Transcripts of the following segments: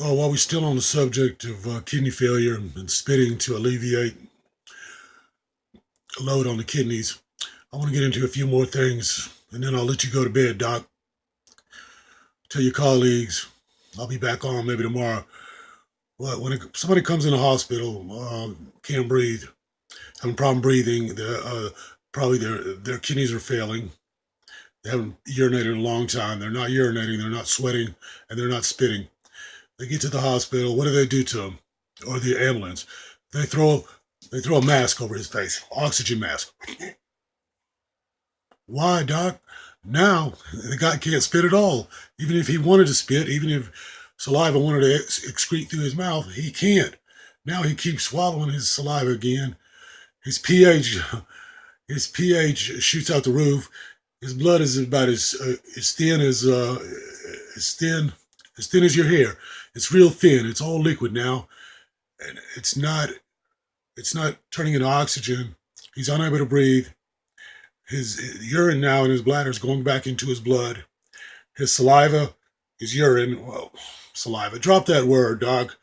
Oh, while we're still on the subject of kidney failure and spitting to alleviate a load on the kidneys, I want to get into a few more things and then I'll let you go to bed, Doc. Tell your colleagues I'll be back on maybe tomorrow. Well, when somebody comes in the hospital, can't breathe, having a problem breathing, probably their kidneys are failing. They haven't urinated in a long time. They're not urinating, they're not sweating, and they're not spitting. They get to the hospital. What do they do to them? Or the ambulance? They throw they throw a mask over his face, oxygen mask. Why, doc? Now the guy can't spit at all. Even if he wanted to spit, even if saliva wanted to excrete through his mouth, he can't. Now he keeps swallowing his saliva again. His pH, his pH shoots out the roof. His blood is about as thin as thin as thin as your hair. It's real thin. It's all liquid now, and it's not turning into oxygen. He's unable to breathe. His urine now in his bladder is going back into his blood. His saliva, his urine, well, saliva. Drop that word, doc.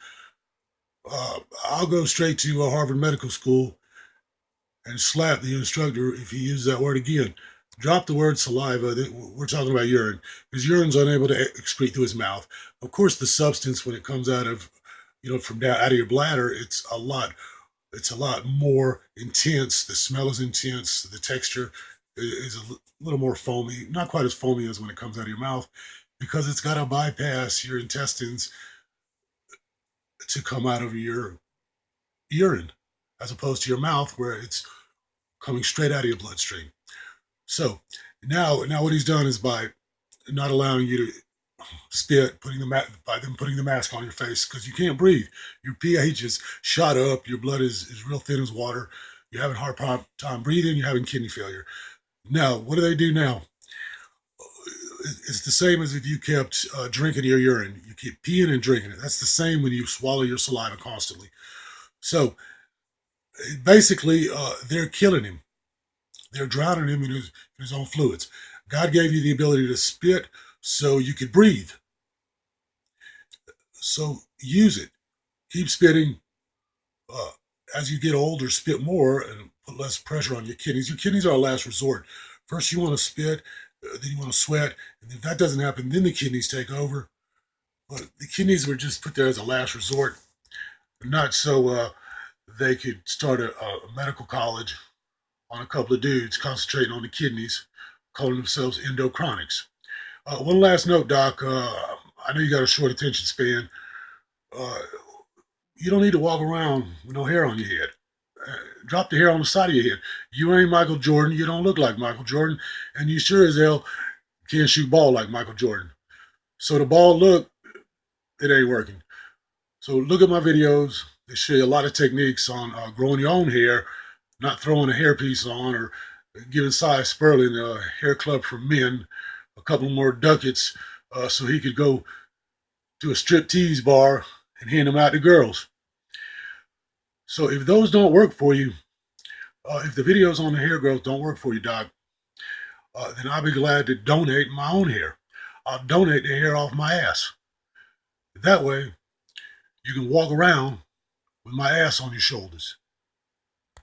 I'll go straight to Harvard Medical School and slap the instructor if he uses that word again. Drop the word saliva. We're talking about urine. His urine's unable to excrete through his mouth. Of course, the substance when it comes out of, from down out of your bladder, it's a lot more intense. The smell is intense. The texture is a little more foamy. Not quite as foamy as when it comes out of your mouth, because it's got to bypass your intestines to come out of your urine, as opposed to your mouth where it's coming straight out of your bloodstream. So now what he's done is by not allowing you to spit, by them putting the mask on your face because you can't breathe. Your pH is shot up. Your blood is real thin as water. You're having a hard time breathing. You're having kidney failure. Now, what do they do now? It's the same as if you kept drinking your urine. You keep peeing and drinking it. That's the same when you swallow your saliva constantly. So basically, they're killing him. They're drowning him in his own fluids. God gave you the ability to spit so you could breathe. So use it. Keep spitting. Uh, as you get older, spit more and put less pressure on your kidneys. Your kidneys are a last resort. First, you want to spit, then you want to sweat, and if that doesn't happen, then the kidneys take over. But the kidneys were just put there as a last resort, not so they could start a medical college on a couple of dudes concentrating on the kidneys, calling themselves endochronics. One last note, Doc. I know you got a short attention span. Uh, you don't need to walk around with no hair on your head. Drop the hair on the side of your head. You ain't Michael Jordan. You don't look like Michael Jordan. And you sure as hell can't shoot ball like Michael Jordan. So the ball look, it ain't working. So look at my videos. They show you a lot of techniques on growing your own hair, not throwing a hairpiece on or giving Cy Sperling a hair club for men a couple more ducats so he could go to a strip tease bar and hand them out to girls. So if those don't work for you, if the videos on the hair growth don't work for you, Doc, then I'll be glad to donate my own hair. I'll donate the hair off my ass. That way, you can walk around with my ass on your shoulders.